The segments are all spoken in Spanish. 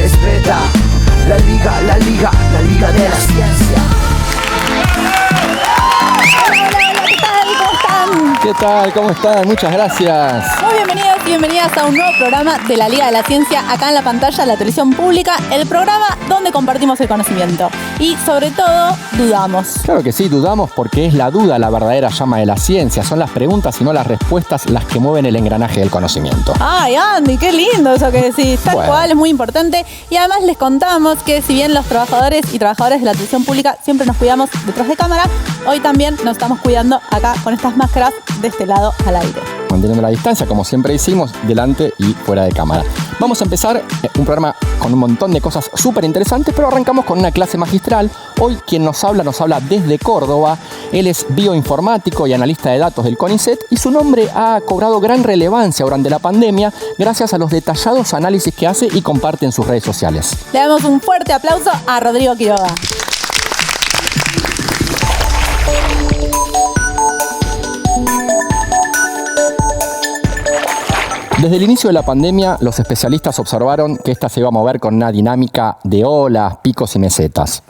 es beta. La liga de la ciencia. ¿Qué tal? ¿Cómo están? Muchas gracias. Muy bienvenidos y bienvenidas a un nuevo programa de la Liga de la Ciencia, acá en la pantalla de la televisión pública, el programa donde compartimos el conocimiento y sobre todo dudamos. Claro que sí, dudamos porque es la duda la verdadera llama de la ciencia. Son las preguntas y no las respuestas las que mueven el engranaje del conocimiento. Ay, Andy, qué lindo eso que decís. Tal cual, es muy importante. Y además les contamos que si bien los trabajadores y trabajadoras de la televisión pública siempre nos cuidamos detrás de cámara, hoy también nos estamos cuidando acá con estas máscaras de este lado al aire. Manteniendo la distancia, como siempre hicimos, delante y fuera de cámara. Vamos a empezar un programa con un montón de cosas súper interesantes, pero arrancamos con una clase magistral. Hoy quien nos habla desde Córdoba. Él es bioinformático y analista de datos del CONICET y su nombre ha cobrado gran relevancia durante la pandemia gracias a los detallados análisis que hace y comparte en sus redes sociales. Le damos un fuerte aplauso a Rodrigo Quiroga. Desde el inicio de la pandemia, los especialistas observaron que esta se iba a mover con una dinámica de olas, picos y mesetas.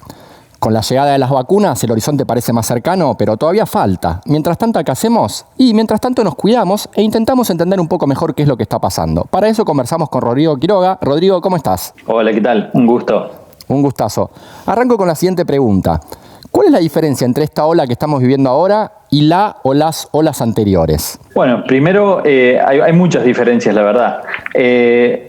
Con la llegada de las vacunas, el horizonte parece más cercano, pero todavía falta. Mientras tanto, ¿qué hacemos? Y mientras tanto nos cuidamos e intentamos entender un poco mejor qué es lo que está pasando. Para eso conversamos con Rodrigo Quiroga. Rodrigo, ¿cómo estás? Hola, ¿qué tal? Un gusto. Un gustazo. Arranco con la siguiente pregunta. ¿Cuál es la diferencia entre esta ola que estamos viviendo ahora y la o las olas anteriores? Bueno, primero hay muchas diferencias, la verdad.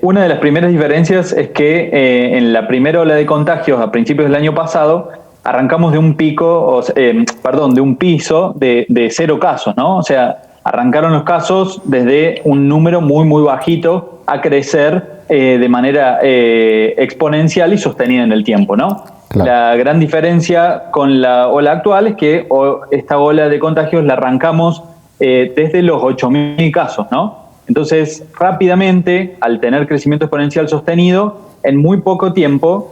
Una de las primeras diferencias es que en la primera ola de contagios a principios del año pasado arrancamos de un pico, de un piso de 0 casos, ¿no? O sea, arrancaron los casos desde un número muy, muy bajito a crecer de manera exponencial y sostenida en el tiempo, ¿no? Claro. La gran diferencia con la ola actual es que esta ola de contagios la arrancamos desde los 8.000 casos, ¿no? Entonces, rápidamente, al tener crecimiento exponencial sostenido, en muy poco tiempo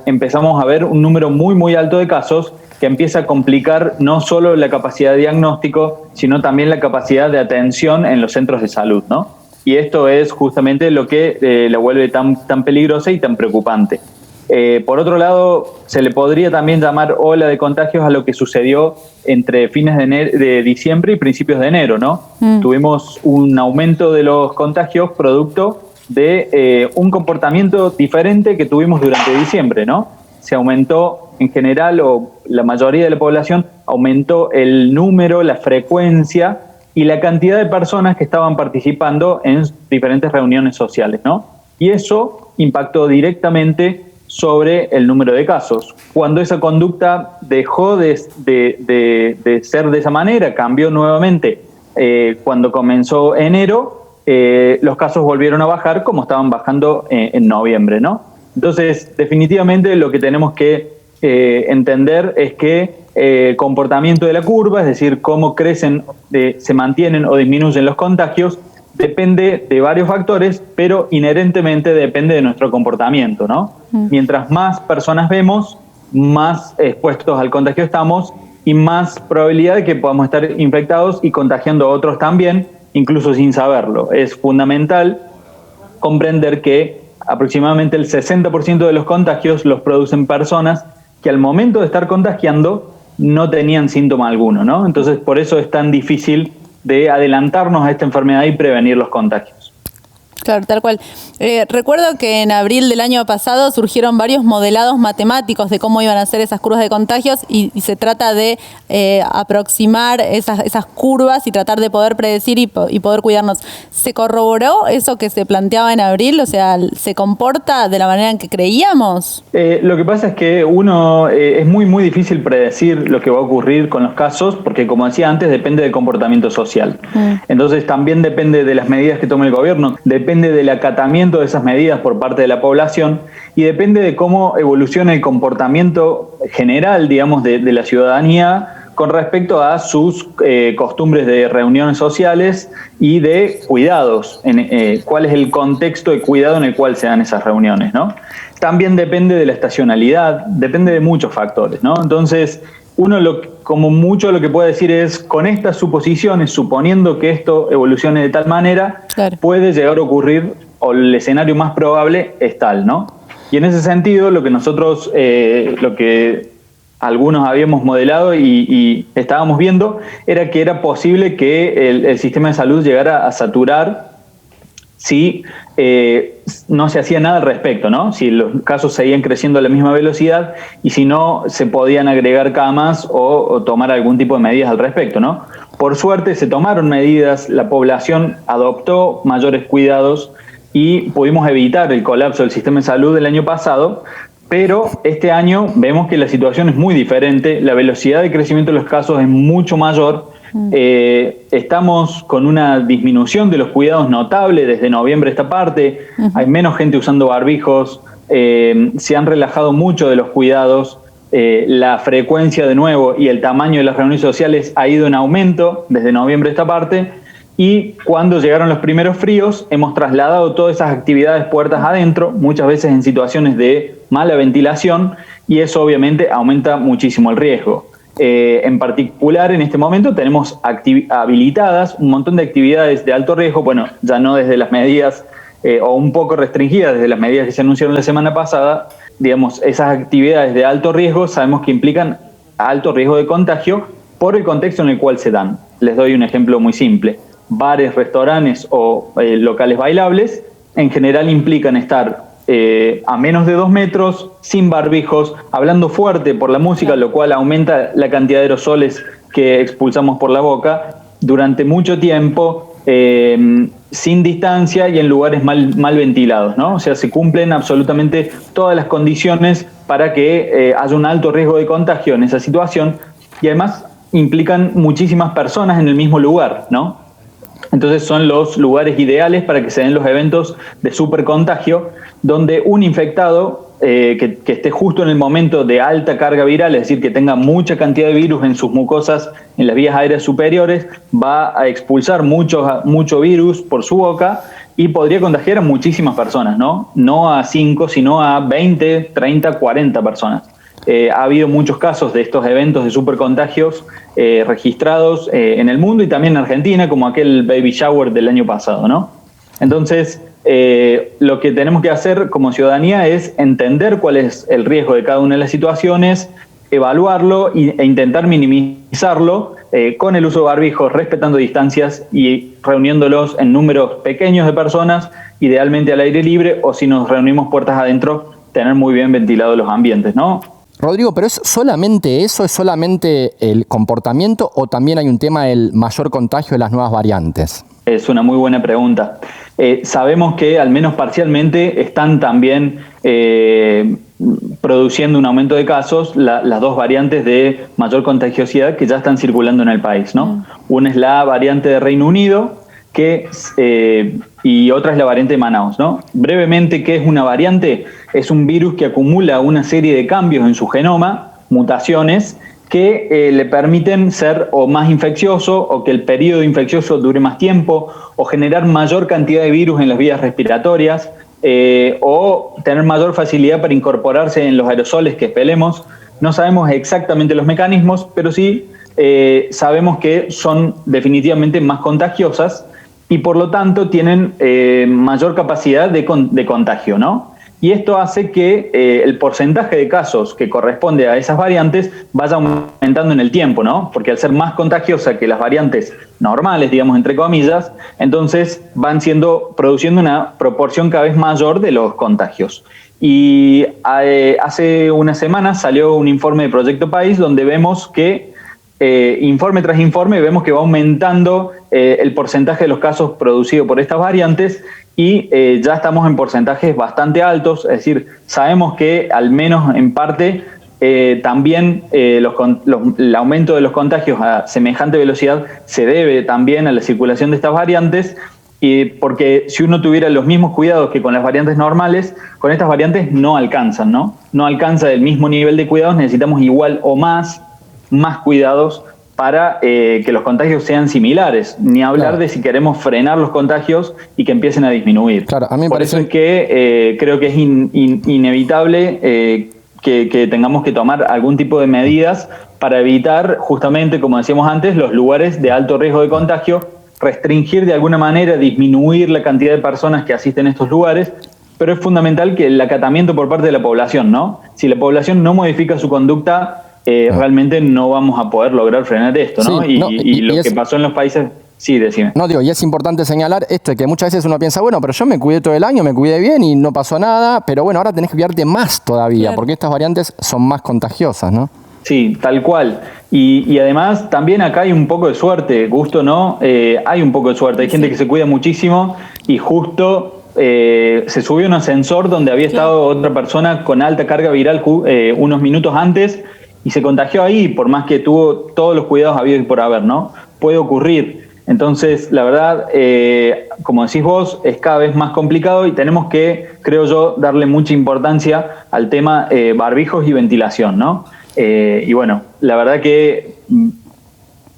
empezamos a ver un número muy, muy alto de casos que empieza a complicar no solo la capacidad de diagnóstico, sino también la capacidad de atención en los centros de salud, ¿no? Y esto es justamente lo que la vuelve tan peligrosa y tan preocupante. Por otro lado, se le podría también llamar ola de contagios a lo que sucedió entre fines de diciembre y principios de enero, ¿no? Tuvimos un aumento de los contagios producto de un comportamiento diferente que tuvimos durante diciembre, ¿no? Se aumentó en general, o la mayoría de la población aumentó el número, la frecuencia y la cantidad de personas que estaban participando en diferentes reuniones sociales, ¿no? Y eso impactó directamente sobre el número de casos. Cuando esa conducta dejó de ser de esa manera, cambió nuevamente. Cuando comenzó enero, los casos volvieron a bajar como estaban bajando en noviembre, ¿no? Entonces, definitivamente lo que tenemos que entender es que el comportamiento de la curva, es decir, cómo crecen, se mantienen o disminuyen los contagios, depende de varios factores, pero inherentemente depende de nuestro comportamiento, ¿no? Mientras más personas vemos, más expuestos al contagio estamos y más probabilidad de que podamos estar infectados y contagiando a otros también, incluso sin saberlo. Es fundamental comprender que aproximadamente el 60% de los contagios los producen personas que al momento de estar contagiando no tenían síntoma alguno, ¿no? Entonces, por eso es tan difícil de adelantarnos a esta enfermedad y prevenir los contagios. Claro, tal cual. Recuerdo que en abril del año pasado surgieron varios modelados matemáticos de cómo iban a ser esas curvas de contagios y se trata de aproximar esas curvas y tratar de poder predecir y poder cuidarnos. ¿Se corroboró eso que se planteaba en abril? O sea, ¿se comporta de la manera en que creíamos? Lo que pasa es que es muy, muy difícil predecir lo que va a ocurrir con los casos porque, como decía antes, depende del comportamiento social. Entonces, también depende de las medidas que tome el gobierno, depende del acatamiento de esas medidas por parte de la población y depende de cómo evoluciona el comportamiento general, digamos, de la ciudadanía con respecto a sus costumbres de reuniones sociales y de cuidados, cuál es el contexto de cuidado en el cual se dan esas reuniones, ¿no? También depende de la estacionalidad, depende de muchos factores, ¿no? Entonces, como mucho lo que puede decir es, con estas suposiciones, suponiendo que esto evolucione de tal manera, claro, puede llegar a ocurrir, o el escenario más probable es tal, ¿no? Y en ese sentido, lo que nosotros, lo que algunos habíamos modelado y estábamos viendo, era que era posible que el sistema de salud llegara a saturar si no se hacía nada al respecto, ¿no? Si los casos seguían creciendo a la misma velocidad y si no se podían agregar camas o tomar algún tipo de medidas al respecto, ¿no? Por suerte se tomaron medidas, la población adoptó mayores cuidados y pudimos evitar el colapso del sistema de salud del año pasado, pero este año vemos que la situación es muy diferente, la velocidad de crecimiento de los casos es mucho mayor. Estamos con una disminución de los cuidados notable desde noviembre a esta parte, hay menos gente usando barbijos, se han relajado mucho de los cuidados, la frecuencia de nuevo y el tamaño de las reuniones sociales ha ido en aumento desde noviembre a esta parte, y cuando llegaron los primeros fríos hemos trasladado todas esas actividades puertas adentro, muchas veces en situaciones de mala ventilación, y eso obviamente aumenta muchísimo el riesgo. En particular, en este momento tenemos habilitadas un montón de actividades de alto riesgo, bueno, ya no desde las medidas o un poco restringidas desde las medidas que se anunciaron la semana pasada. Digamos, esas actividades de alto riesgo sabemos que implican alto riesgo de contagio por el contexto en el cual se dan. Les doy un ejemplo muy simple. Bares, restaurantes o locales bailables en general implican estar a menos de 2 metros, sin barbijos, hablando fuerte por la música, lo cual aumenta la cantidad de aerosoles que expulsamos por la boca durante mucho tiempo, sin distancia y en lugares mal ventilados, ¿no? O sea, se cumplen absolutamente todas las condiciones para que haya un alto riesgo de contagio en esa situación, y además implican muchísimas personas en el mismo lugar, ¿no? Entonces son los lugares ideales para que se den los eventos de supercontagio, donde un infectado que esté justo en el momento de alta carga viral, es decir, que tenga mucha cantidad de virus en sus mucosas, en las vías aéreas superiores, va a expulsar mucho virus por su boca y podría contagiar a muchísimas personas, ¿no? No a 5, sino a 20, 30, 40 personas. Ha habido muchos casos de estos eventos de supercontagios registrados en el mundo y también en Argentina, como aquel baby shower del año pasado, ¿no? Entonces, lo que tenemos que hacer como ciudadanía es entender cuál es el riesgo de cada una de las situaciones, evaluarlo e intentar minimizarlo con el uso de barbijos, respetando distancias y reuniéndolos en números pequeños de personas, idealmente al aire libre, o si nos reunimos puertas adentro, tener muy bien ventilados los ambientes, ¿no? Rodrigo, ¿pero es solamente eso? ¿Es solamente el comportamiento o también hay un tema del mayor contagio de las nuevas variantes? Es una muy buena pregunta. Sabemos que al menos parcialmente están también produciendo un aumento de casos las dos variantes de mayor contagiosidad que ya están circulando en el país, ¿no? Una es la variante de Reino Unido y otra es la variante de Manaus, ¿no? Brevemente, ¿qué es una variante? Es un virus que acumula una serie de cambios en su genoma, mutaciones, que le permiten ser o más infeccioso o que el periodo infeccioso dure más tiempo o generar mayor cantidad de virus en las vías respiratorias o tener mayor facilidad para incorporarse en los aerosoles que expelemos. No sabemos exactamente los mecanismos, pero sí sabemos que son definitivamente más contagiosas y por lo tanto tienen mayor capacidad de contagio, ¿no? Y esto hace que el porcentaje de casos que corresponde a esas variantes vaya aumentando en el tiempo, ¿no? Porque al ser más contagiosa que las variantes normales, digamos, entre comillas, entonces van produciendo una proporción cada vez mayor de los contagios. Y hace unas semanas salió un informe de Proyecto País donde vemos que, informe tras informe, vemos que va aumentando el porcentaje de los casos producidos por estas variantes y ya estamos en porcentajes bastante altos, es decir, sabemos que al menos en parte también el aumento de los contagios a semejante velocidad se debe también a la circulación de estas variantes, porque si uno tuviera los mismos cuidados que con las variantes normales, con estas variantes no alcanzan, ¿no? No alcanza el mismo nivel de cuidados, necesitamos igual o más cuidados para que los contagios sean similares, ni hablar de si queremos frenar los contagios y que empiecen a disminuir. Claro, a mí me Por parece eso es que creo que es inevitable que tengamos que tomar algún tipo de medidas para evitar, justamente, como decíamos antes, los lugares de alto riesgo de contagio, restringir de alguna manera, disminuir la cantidad de personas que asisten a estos lugares, pero es fundamental que el acatamiento por parte de la población, ¿no? Si la población no modifica su conducta, realmente no vamos a poder lograr frenar esto, ¿no? Sí, y lo que pasó en los países... Sí, decime. No, digo, y es importante señalar esto, que muchas veces uno piensa, bueno, pero yo me cuidé todo el año, me cuidé bien y no pasó nada, pero bueno, ahora tenés que cuidarte más todavía, claro, porque estas variantes son más contagiosas, ¿no? Sí, tal cual. Y además también acá hay un poco de suerte, gusto no, hay un poco de suerte. Hay gente que se cuida muchísimo y justo se subió a un ascensor donde había estado otra persona con alta carga viral unos minutos antes y se contagió ahí, por más que tuvo todos los cuidados habidos y por haber, ¿no? Puede ocurrir. Entonces, la verdad, como decís vos, es cada vez más complicado y tenemos que, creo yo, darle mucha importancia al tema barbijos y ventilación, ¿no? Y bueno, la verdad que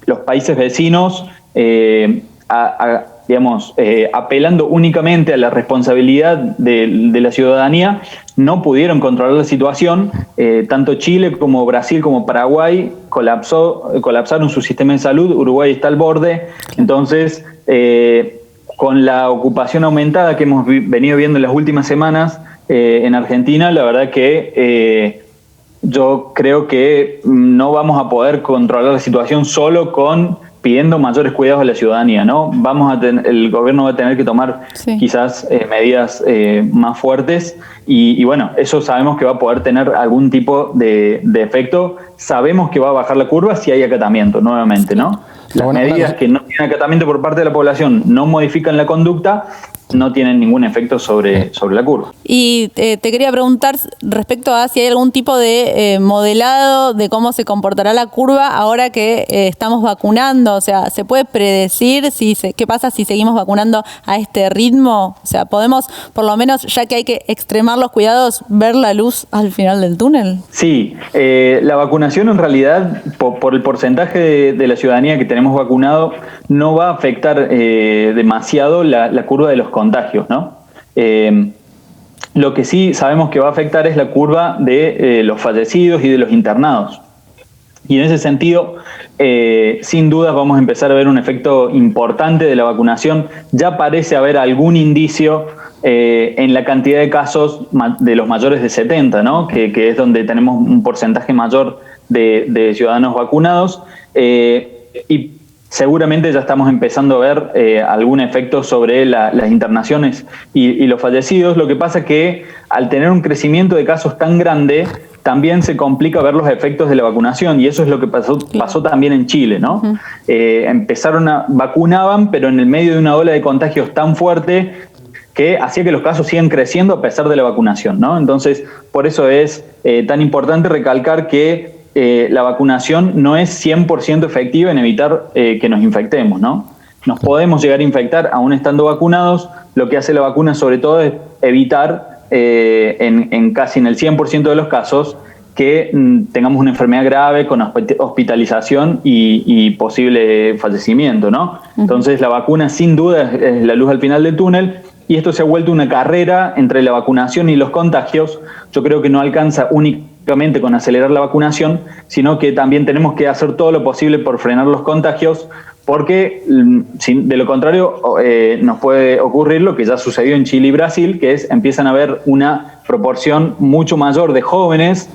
los países vecinos, apelando únicamente a la responsabilidad de la ciudadanía, no pudieron controlar la situación. Tanto Chile como Brasil como Paraguay colapsaron su sistema de salud. Uruguay está al borde. Entonces, con la ocupación aumentada que hemos venido viendo en las últimas semanas en Argentina, la verdad que yo creo que no vamos a poder controlar la situación solo pidiendo mayores cuidados a la ciudadanía, ¿no? El gobierno va a tener que tomar quizás medidas más fuertes y bueno, eso sabemos que va a poder tener algún tipo de efecto. Sabemos que va a bajar la curva si hay acatamiento nuevamente, ¿no? Las medidas que no tienen acatamiento por parte de la población no modifican la conducta, no tienen ningún efecto sobre la curva. Y te quería preguntar respecto a si hay algún tipo de modelado de cómo se comportará la curva ahora que estamos vacunando. O sea, ¿se puede predecir qué pasa si seguimos vacunando a este ritmo? O sea, ¿podemos, por lo menos, ya que hay que extremar los cuidados, ver la luz al final del túnel? Sí, la vacunación en realidad, por el porcentaje de la ciudadanía que tenemos vacunado, no va a afectar demasiado la curva de los contagios, ¿no? Lo que sí sabemos que va a afectar es la curva de los fallecidos y de los internados. Y en ese sentido, sin duda vamos a empezar a ver un efecto importante de la vacunación. Ya parece haber algún indicio en la cantidad de casos de los mayores de 70, ¿no? Que es donde tenemos un porcentaje mayor de ciudadanos vacunados. Y seguramente ya estamos empezando a ver algún efecto sobre las internaciones y los fallecidos. Lo que pasa es que al tener un crecimiento de casos tan grande, también se complica ver los efectos de la vacunación, y eso es lo que pasó también en Chile, ¿no? Vacunaban, pero en el medio de una ola de contagios tan fuerte que hacía que los casos sigan creciendo a pesar de la vacunación, ¿no? Entonces, por eso es tan importante recalcar que la vacunación no es 100% efectiva en evitar que nos infectemos, ¿no? Nos podemos llegar a infectar aún estando vacunados. Lo que hace la vacuna sobre todo es evitar casi en el 100% de los casos que tengamos una enfermedad grave con hospitalización y posible fallecimiento, ¿no? Entonces la vacuna sin duda es la luz al final del túnel, y esto se ha vuelto una carrera entre la vacunación y los contagios. Yo creo que no alcanza únicamente con acelerar la vacunación, sino que también tenemos que hacer todo lo posible por frenar los contagios, porque de lo contrario nos puede ocurrir lo que ya sucedió en Chile y Brasil, que es empiezan a haber una proporción mucho mayor de jóvenes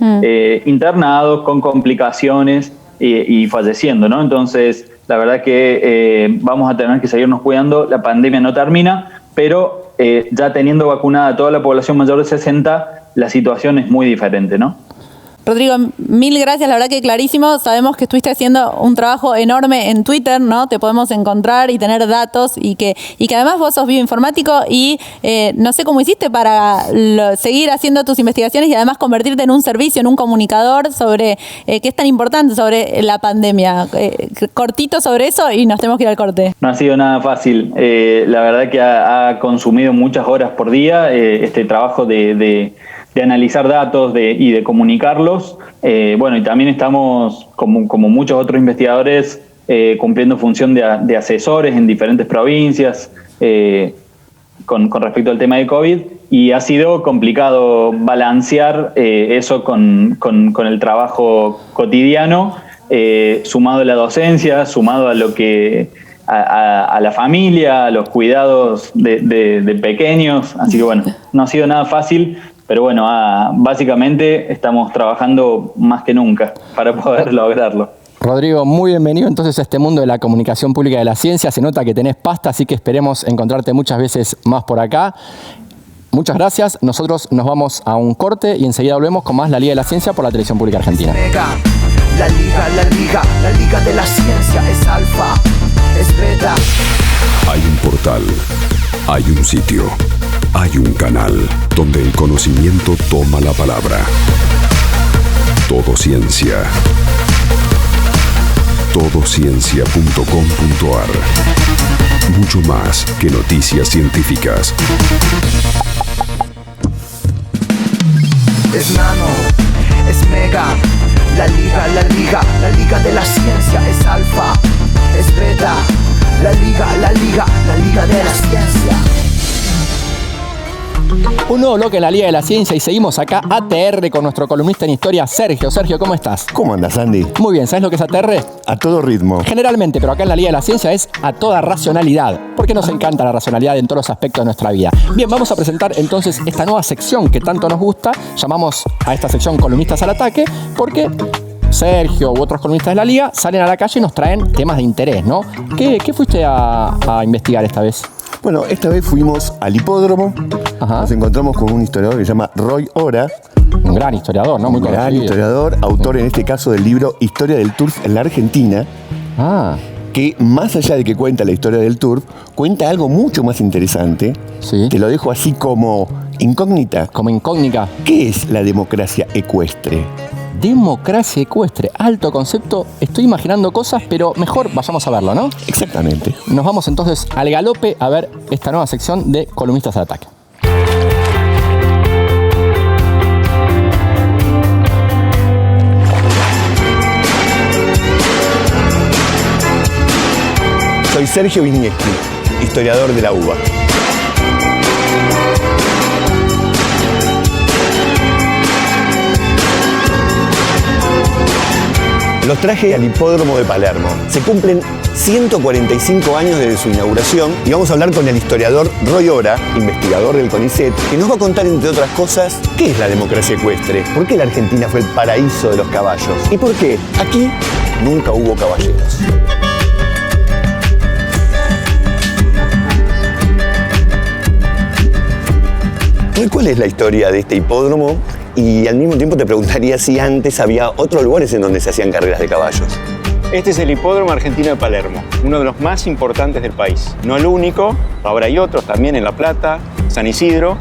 internados con complicaciones y falleciendo, ¿no? Entonces, la verdad que vamos a tener que seguirnos cuidando. La pandemia no termina, pero ya teniendo vacunada a toda la población mayor de 60, la situación es muy diferente, ¿no? Rodrigo, mil gracias, la verdad que clarísimo. Sabemos que estuviste haciendo un trabajo enorme en Twitter, ¿no? Te podemos encontrar y tener datos, y que además vos sos bioinformático y no sé cómo hiciste para seguir haciendo tus investigaciones y además convertirte en un servicio, en un comunicador sobre qué es tan importante sobre la pandemia. Cortito sobre eso y nos tenemos que ir al corte. No ha sido nada fácil. La verdad que ha consumido muchas horas por día este trabajo de analizar datos y de comunicarlos. Bueno, y también estamos, como muchos otros investigadores, cumpliendo función de asesores en diferentes provincias con respecto al tema de COVID, y ha sido complicado balancear eso con el trabajo cotidiano, sumado a la docencia, sumado a a la familia, a los cuidados de pequeños. Así que bueno, no ha sido nada fácil, pero bueno, básicamente estamos trabajando más que nunca para poder lograrlo. Rodrigo, muy bienvenido entonces a este mundo de la comunicación pública de la ciencia. Se nota que tenés pasta, así que esperemos encontrarte muchas veces más por acá. Muchas gracias. Nosotros nos vamos a un corte y enseguida volvemos con más La Liga de la Ciencia por la Televisión Pública Argentina. La liga de la ciencia es alfa, es beta. Hay un portal, hay un sitio, hay un canal donde el conocimiento toma la palabra. Todo Ciencia. Todociencia.com.ar. Mucho más que noticias científicas. Es nano, es mega. La liga de la ciencia es alfa, es beta. La liga de la ciencia. Un nuevo bloque en la Liga de la Ciencia y seguimos acá ATR con nuestro columnista en historia, Sergio. Sergio, ¿cómo estás? ¿Cómo andas, Andy? Muy bien, ¿sabes lo que es ATR? A todo ritmo. Generalmente, pero acá en la Liga de la Ciencia es a toda racionalidad, porque nos encanta la racionalidad en todos los aspectos de nuestra vida. Bien, vamos a presentar entonces esta nueva sección que tanto nos gusta. Llamamos a esta sección Columnistas al Ataque, porque Sergio u otros columnistas de la Liga salen a la calle y nos traen temas de interés, ¿no? ¿Qué fuiste a investigar esta vez? Bueno, esta vez fuimos al hipódromo. Ajá. Nos encontramos con un historiador que se llama Roy Ora. Un gran historiador, ¿no? Muy Un gran conocido. historiador, autor en este caso del libro Historia del Turf en la Argentina. Ah, Que más allá de que cuenta la historia del turf, cuenta algo mucho más interesante. sí. Te lo dejo así como incógnita. Como incógnita. ¿Qué es la democracia ecuestre? Democracia ecuestre, alto concepto. Estoy imaginando cosas, pero mejor vayamos a verlo, ¿no? Exactamente. Nos vamos entonces al galope a ver esta nueva sección de Columnistas al Ataque. Soy Sergio Wisniewski, historiador de la UBA. Los traje al hipódromo de Palermo. Se cumplen 145 años desde su inauguración y vamos a hablar con el historiador Roy Ora, investigador del CONICET, que nos va a contar, entre otras cosas, qué es la democracia ecuestre, por qué la Argentina fue el paraíso de los caballos y por qué aquí nunca hubo caballeros. ¿Cuál es la historia de este hipódromo? Y al mismo tiempo te preguntaría si antes había otros lugares en donde se hacían carreras de caballos. Este es el Hipódromo Argentino de Palermo, uno de los más importantes del país. No el único, ahora hay otros también en La Plata, San Isidro.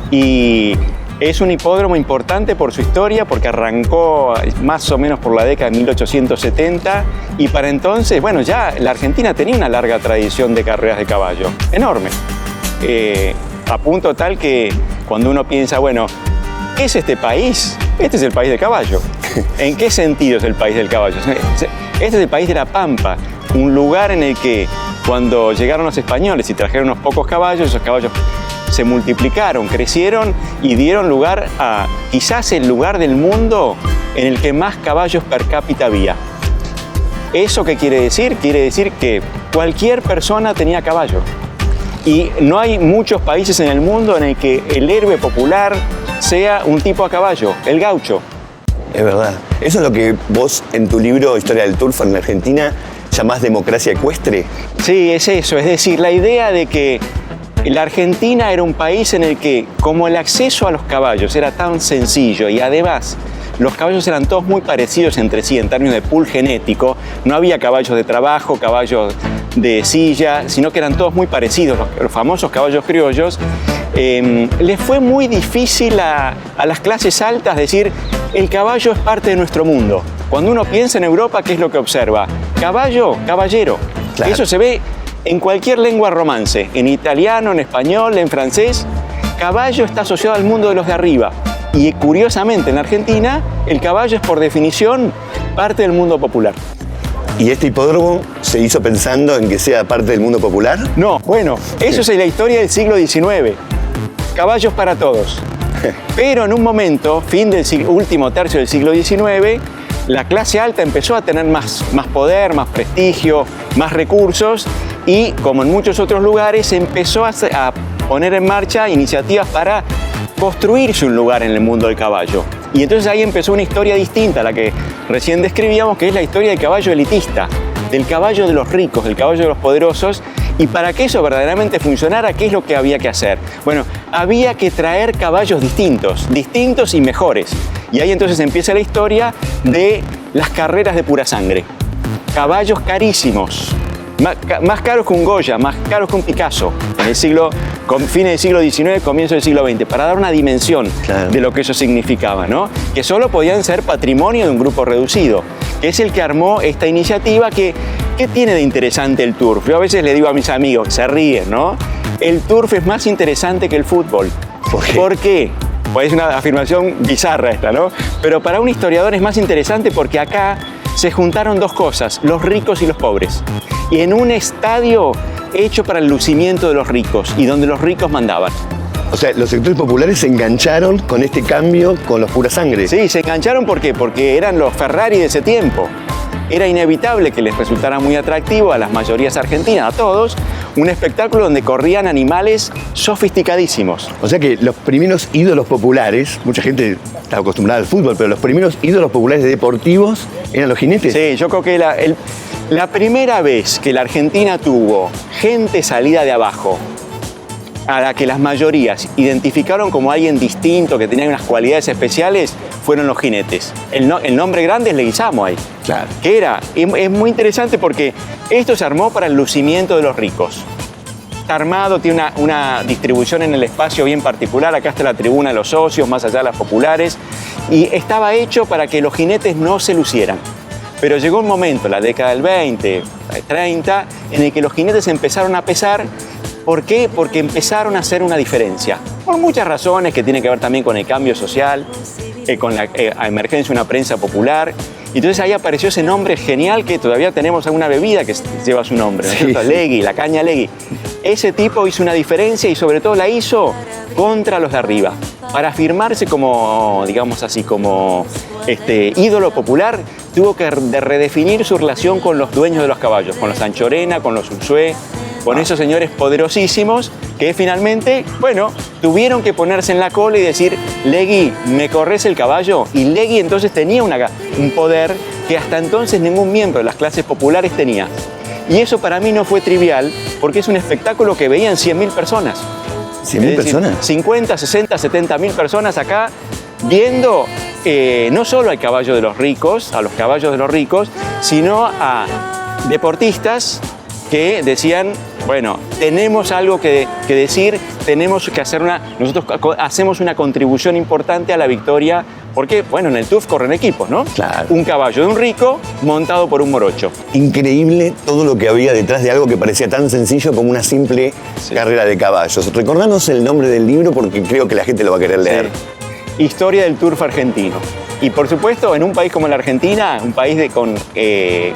Y es un hipódromo importante por su historia, porque arrancó más o menos por la década de 1870. Y para entonces, bueno, ya la Argentina tenía una larga tradición de carreras de caballo, enorme. A punto tal que cuando uno piensa, bueno, ¿qué es este país? Este es el país del caballo. ¿En qué sentido es el país del caballo? Este es el país de la Pampa, un lugar en el que cuando llegaron los españoles y trajeron unos pocos caballos, esos caballos se multiplicaron, crecieron y dieron lugar a quizás el lugar del mundo en el que más caballos per cápita había. ¿Eso qué quiere decir? Quiere decir que cualquier persona tenía caballo. Y no hay muchos países en el mundo en el que el héroe popular sea un tipo a caballo, el gaucho. Es verdad. ¿Eso es lo que vos en tu libro Historia del Turf en la Argentina llamás democracia ecuestre? Sí, es eso. Es decir, la idea de que la Argentina era un país en el que, como el acceso a los caballos era tan sencillo y además los caballos eran todos muy parecidos entre sí en términos de pool genético, no había caballos de trabajo, caballos de silla, sino que eran todos muy parecidos, los famosos caballos criollos. Les fue muy difícil a las clases altas decir el caballo es parte de nuestro mundo. Cuando uno piensa en Europa, ¿qué es lo que observa? Caballo, caballero. Claro. Eso se ve en cualquier lengua romance, en italiano, en español, en francés. Caballo está asociado al mundo de los de arriba. Y curiosamente en Argentina, el caballo es por definición parte del mundo popular. ¿Y este hipódromo se hizo pensando en que sea parte del mundo popular? No, bueno, eso es la historia del siglo XIX. Caballos para todos. Pero en un momento, fin del último tercio del siglo XIX, la clase alta empezó a tener más poder, más prestigio, más recursos y, como en muchos otros lugares, se empezó a poner en marcha iniciativas para construirse un lugar en el mundo del caballo. Y entonces ahí empezó una historia distinta a la que recién describíamos, que es la historia del caballo elitista, del caballo de los ricos, del caballo de los poderosos. Y para que eso verdaderamente funcionara, ¿qué es lo que había que hacer? Bueno, había que traer caballos distintos y mejores. Y ahí entonces empieza la historia de las carreras de pura sangre. Caballos carísimos, más caros que un Goya, más caros que un Picasso, en el fines del siglo XIX, comienzo del siglo XX, para dar una dimensión de lo que eso significaba, ¿no? Que solo podían ser patrimonio de un grupo reducido, que es el que armó esta iniciativa que... ¿Qué tiene de interesante el turf? Yo a veces le digo a mis amigos, se ríen, ¿no? El turf es más interesante que el fútbol. ¿Por qué? Pues es una afirmación bizarra esta, ¿no? Pero para un historiador es más interesante porque acá se juntaron dos cosas, los ricos y los pobres. Y en un estadio hecho para el lucimiento de los ricos y donde los ricos mandaban. O sea, los sectores populares se engancharon con este cambio con los pura sangre. Sí, se engancharon ¿por qué? Porque eran los Ferrari de ese tiempo. Era inevitable que les resultara muy atractivo a las mayorías argentinas, a todos, un espectáculo donde corrían animales sofisticadísimos. O sea que los primeros ídolos populares, mucha gente está acostumbrada al fútbol, pero los primeros ídolos populares deportivos eran los jinetes. Sí, yo creo que la primera vez que la Argentina tuvo gente salida de abajo, a la que las mayorías identificaron como alguien distinto, que tenía unas cualidades especiales, fueron los jinetes. El nombre grande es Leguizamo ahí. Claro. Que es muy interesante porque esto se armó para el lucimiento de los ricos. Está armado, tiene una distribución en el espacio bien particular. Acá está la tribuna de los socios, más allá de las populares. Y estaba hecho para que los jinetes no se lucieran. Pero llegó un momento, la década del 20, 30, en el que los jinetes empezaron a pesar. ¿Por qué? Porque empezaron a hacer una diferencia. Por muchas razones que tienen que ver también con el cambio social, con la emergencia de una prensa popular. Y entonces ahí apareció ese nombre genial que todavía tenemos alguna bebida que lleva su nombre, ¿no es cierto? Legui, la caña Legui. Ese tipo hizo una diferencia y sobre todo la hizo contra los de arriba. Para afirmarse como, digamos así, como ídolo popular, tuvo que redefinir su relación con los dueños de los caballos, con los Anchorena, con los Unzué, con esos señores poderosísimos que finalmente, bueno, tuvieron que ponerse en la cola y decir, Legui, ¿me corres el caballo? Y Legui entonces tenía un poder que hasta entonces ningún miembro de las clases populares tenía. Y eso para mí no fue trivial, porque es un espectáculo que veían 100.000 personas. ¿100.000 personas? 50, 60, 70.000 personas acá viendo no solo al caballo de los ricos, a los caballos de los ricos, sino a deportistas que decían, bueno, tenemos algo que decir, tenemos que hacer nosotros hacemos una contribución importante a la victoria, porque, bueno, en el TUF corren equipos, ¿no? Claro. Un caballo de un rico montado por un morocho. Increíble todo lo que había detrás de algo que parecía tan sencillo como una simple carrera de caballos. Recordanos el nombre del libro porque creo que la gente lo va a querer leer. Sí. Historia del turf argentino. Y por supuesto, en un país como la Argentina, un país con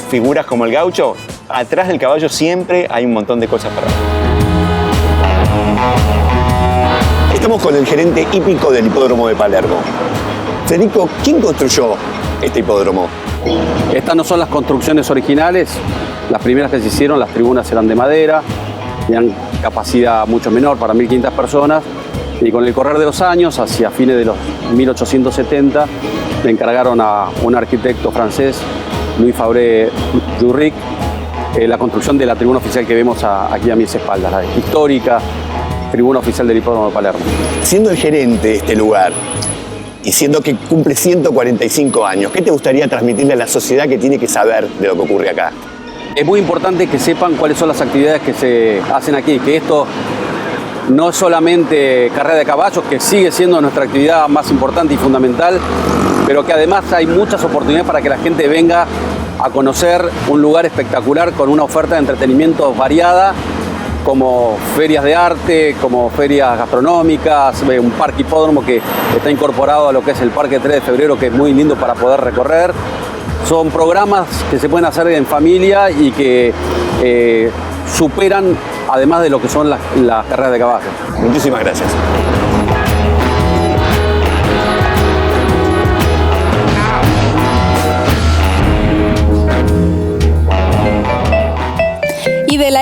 figuras como el gaucho, atrás del caballo siempre hay un montón de cosas para ver. Estamos con el gerente hípico del hipódromo de Palermo. Federico, ¿quién construyó este hipódromo? Estas no son las construcciones originales. Las primeras que se hicieron, las tribunas eran de madera, tenían capacidad mucho menor, para 1.500 personas. Y con el correr de los años, hacia fines de los 1870, le encargaron a un arquitecto francés, Louis Fabre-Jurric, la construcción de la tribuna oficial que vemos aquí a mis espaldas, la histórica tribuna oficial del hipódromo de Palermo. Siendo el gerente de este lugar y siendo que cumple 145 años, ¿qué te gustaría transmitirle a la sociedad que tiene que saber de lo que ocurre acá? Es muy importante que sepan cuáles son las actividades que se hacen aquí, que esto no es solamente carrera de caballos, que sigue siendo nuestra actividad más importante y fundamental, pero que además hay muchas oportunidades para que la gente venga a conocer un lugar espectacular con una oferta de entretenimiento variada, como ferias de arte, como ferias gastronómicas, un parque hipódromo que está incorporado a lo que es el Parque 3 de Febrero, que es muy lindo para poder recorrer. Son programas que se pueden hacer en familia y que superan además de lo que son las carreras de caballos. Muchísimas gracias.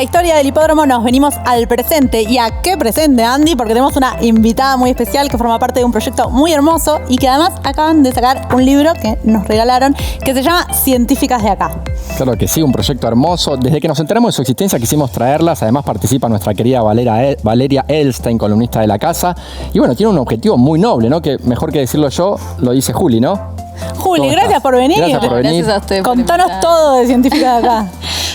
la historia del hipódromo nos venimos al presente. ¿Y a qué presente, Andy? Porque tenemos una invitada muy especial que forma parte de un proyecto muy hermoso y que además acaban de sacar un libro que nos regalaron que se llama Científicas de Acá. Claro que sí, un proyecto hermoso. Desde que nos enteramos de su existencia quisimos traerlas. Además participa nuestra querida Valeria Edelstein, columnista de La Casa. Y bueno, tiene un objetivo muy noble, ¿no? Que mejor que decirlo yo, lo dice Juli, ¿no? Juli, gracias por venir. Gracias por venir. Gracias a usted. Contanos todo de Científicas de Acá.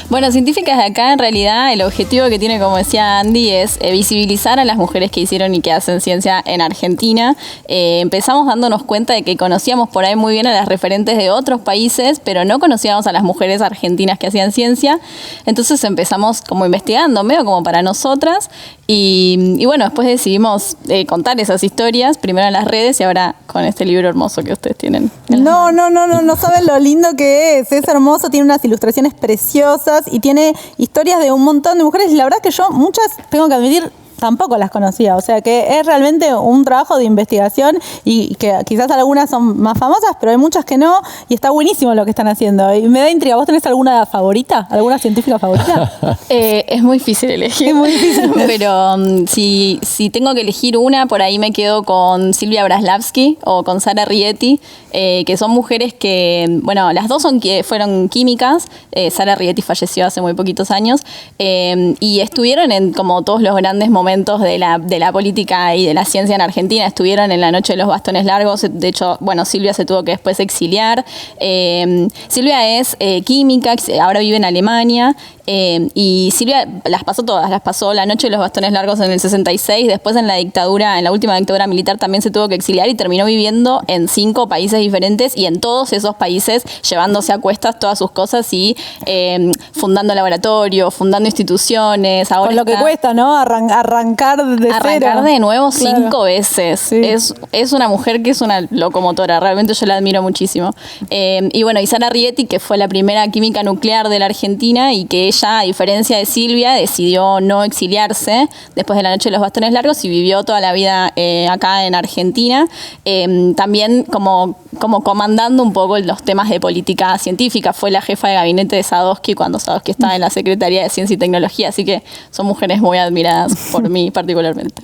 Bueno, Científicas de Acá, en realidad, el objetivo que tiene, como decía Andy, es visibilizar a las mujeres que hicieron y que hacen ciencia en Argentina. Empezamos dándonos cuenta de que conocíamos por ahí muy bien a las referentes de otros países, pero no conocíamos a las mujeres argentinas que hacían ciencia. Entonces empezamos como investigando, medio como para nosotras. Y bueno, después decidimos contar esas historias, primero en las redes y ahora con este libro hermoso que ustedes tienen. No saben lo lindo que es hermoso, tiene unas ilustraciones preciosas y tiene historias de un montón de mujeres. La verdad que yo muchas, tengo que admitir, tampoco las conocía, o sea que es realmente un trabajo de investigación y que quizás algunas son más famosas, pero hay muchas que no y está buenísimo lo que están haciendo. Y me da intriga, ¿vos tenés alguna favorita? ¿Alguna científica favorita? Es muy difícil elegir. Es muy difícil. Pero si tengo que elegir una, por ahí me quedo con Silvia Braslavsky o con Sara Rieti, que son mujeres que, bueno, las dos fueron químicas. Sara Rieti falleció hace muy poquitos años y estuvieron en como todos los grandes momentos de la política y de la ciencia en Argentina. Estuvieron en la noche de los bastones largos. De hecho, bueno, Silvia se tuvo que después exiliar. Silvia es química, ahora vive en Alemania. Y Silvia las pasó todas, las pasó la noche de los bastones largos en el 66, después en la última dictadura militar también se tuvo que exiliar y terminó viviendo en 5 países diferentes y en todos esos países llevándose a cuestas todas sus cosas y fundando laboratorios, fundando instituciones. Ahora con lo que cuesta, ¿no? Arrancar de cero. De nuevo 5 Claro. veces. Sí. Es una mujer que es una locomotora, realmente yo la admiro muchísimo. Y bueno, y Sara Rieti, que fue la primera química nuclear de la Argentina y que ella, a diferencia de Silvia, decidió no exiliarse después de la noche de los bastones largos y vivió toda la vida acá en Argentina, también como comandando un poco los temas de política científica. Fue la jefa de gabinete de Sadowski cuando Sadowski estaba en la Secretaría de Ciencia y Tecnología, así que son mujeres muy admiradas por mí particularmente.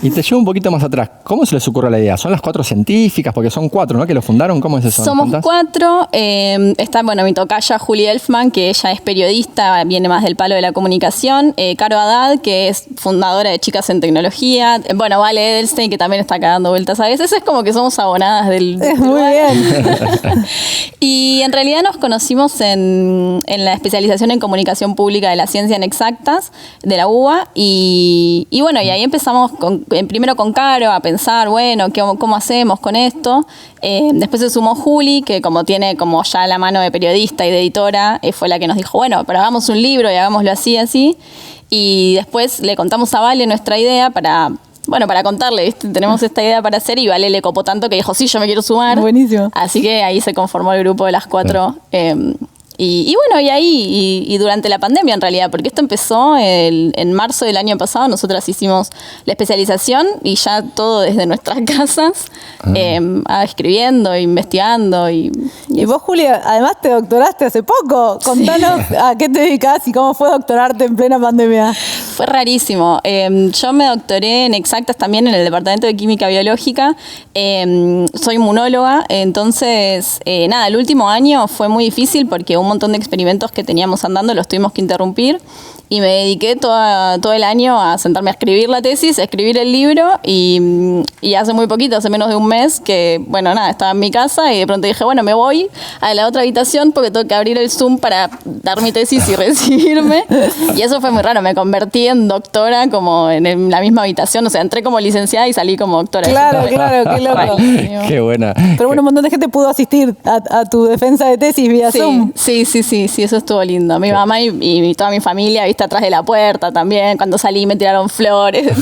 Y te llevo un poquito más atrás. ¿Cómo se les ocurrió la idea? ¿Son las 4 científicas? Porque son 4, ¿no? Que lo fundaron. ¿Cómo es eso? Somos 4. Está, bueno, mi tocaya Juli Elfman, que ella es periodista, viene más del palo de la comunicación. Caro Haddad, que es fundadora de Chicas en Tecnología. Bueno, Vale Edelstein, que también está acá dando vueltas a veces. Es como que somos abonadas del Muy bien. Y en realidad nos conocimos en la especialización en comunicación pública de la ciencia en exactas de la UBA y bueno, y ahí empezamos primero con Caro a pensar, bueno, ¿cómo hacemos con esto? Después se sumó Juli, que como tiene como ya la mano de periodista y de editora, fue la que nos dijo, bueno, pero hagamos un libro y hagámoslo así. Y después le contamos a Vale nuestra idea para contarle, ¿viste? Tenemos esta idea para hacer y Vale le copó tanto que dijo, sí, yo me quiero sumar. Buenísimo. Así que ahí se conformó el grupo de las 4. Y bueno, y ahí, y durante la pandemia en realidad, porque esto empezó en marzo del año pasado, nosotras hicimos la especialización y ya todo desde nuestras casas, escribiendo, investigando. Y vos, Julia, además te doctoraste hace poco. Contanos a qué te dedicás y cómo fue doctorarte en plena pandemia. Fue rarísimo. Yo me doctoré en exactas también en el Departamento de Química Biológica. Soy inmunóloga, entonces, el último año fue muy difícil porque un montón de experimentos que teníamos andando los tuvimos que interrumpir y me dediqué todo el año a sentarme a escribir la tesis, a escribir el libro y hace muy poquito, hace menos de un mes que, estaba en mi casa y de pronto dije, bueno, me voy a la otra habitación porque tengo que abrir el Zoom para dar mi tesis y recibirme. Y eso fue muy raro, me convertí en doctora como en la misma habitación, o sea, entré como licenciada y salí como doctora. Claro, qué loco. Qué buena. Pero bueno, un montón de gente pudo asistir a tu defensa de tesis vía Zoom. Sí, eso estuvo lindo. Mi mamá y toda mi familia, viste, atrás de la puerta también. Cuando salí me tiraron flores.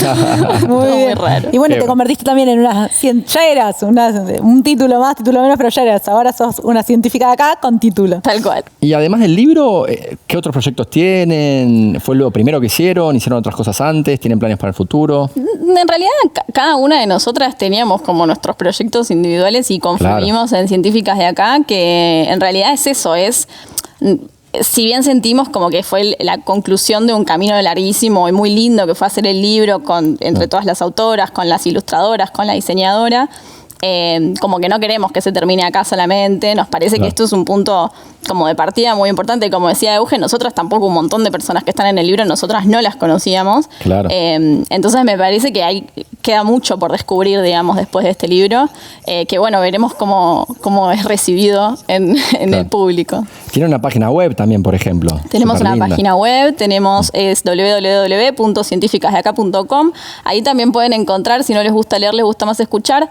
Muy raro. Y bueno, te convertiste también en ya eras un título más, título menos, pero ya eras. Ahora sos una científica de acá con título. Tal cual. Y además del libro, ¿qué otros proyectos tienen? ¿Fue lo primero que hicieron? ¿Hicieron otras cosas antes? ¿Tienen planes para el futuro? En realidad, cada una de nosotras teníamos como nuestros proyectos individuales y confluimos en Científicas de Acá, que en realidad es eso, si bien sentimos como que fue la conclusión de un camino larguísimo y muy lindo que fue hacer el libro entre todas las autoras, con las ilustradoras, con la diseñadora, como que no queremos que se termine acá solamente. Nos parece que esto es un punto como de partida muy importante. Como decía Euge, nosotras tampoco, un montón de personas que están en el libro, nosotras no las conocíamos. Claro. Entonces me parece que queda mucho por descubrir, digamos, después de este libro, que bueno, veremos cómo es recibido en el público. Tiene una página web también, por ejemplo. Tenemos una página web, es www.cientificasdeacá.com. Ahí también pueden encontrar, si no les gusta leer, les gusta más escuchar.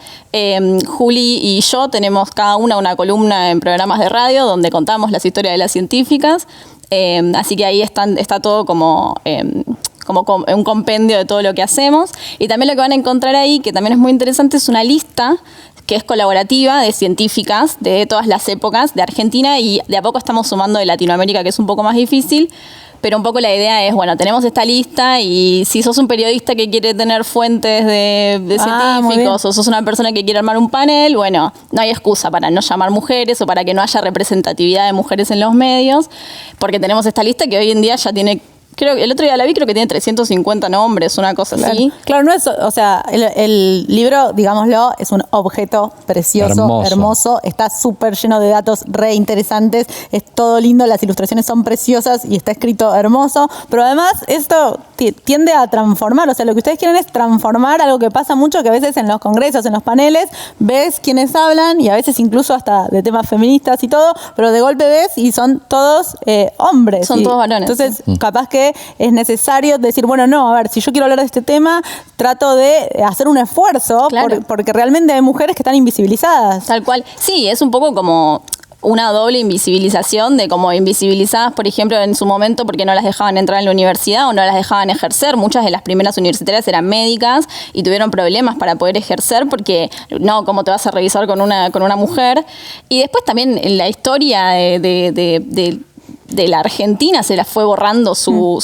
Juli y yo tenemos cada una columna en programas de radio donde contamos las historias de las científicas. Así que ahí está todo como un compendio de todo lo que hacemos. Y también lo que van a encontrar ahí, que también es muy interesante, es una lista que es colaborativa de científicas de todas las épocas de Argentina, y de a poco estamos sumando de Latinoamérica, que es un poco más difícil. Pero un poco la idea es, bueno, tenemos esta lista y si sos un periodista que quiere tener fuentes de científicos o sos una persona que quiere armar un panel, bueno, no hay excusa para no llamar mujeres o para que no haya representatividad de mujeres en los medios, porque tenemos esta lista que hoy en día ya tiene... Creo que el otro día la vi, creo que tiene 350 nombres, una cosa así. Claro, no es, o sea, el libro, digámoslo, es un objeto precioso, hermoso, está súper lleno de datos re interesantes, es todo lindo, las ilustraciones son preciosas y está escrito hermoso, pero además esto tiende a transformar, o sea, lo que ustedes quieren es transformar algo que pasa mucho, que a veces en los congresos, en los paneles, ves quienes hablan y a veces incluso hasta de temas feministas y todo, pero de golpe ves y son todos hombres. Son todos varones. Entonces, capaz que es necesario decir, bueno, no, a ver, si yo quiero hablar de este tema, trato de hacer un esfuerzo, porque realmente hay mujeres que están invisibilizadas. Tal cual. Sí, es un poco como una doble invisibilización, de como invisibilizadas, por ejemplo, en su momento porque no las dejaban entrar en la universidad o no las dejaban ejercer. Muchas de las primeras universitarias eran médicas y tuvieron problemas para poder ejercer porque, no, ¿cómo te vas a revisar con una mujer? Y después también en la historia de la Argentina se la fue borrando su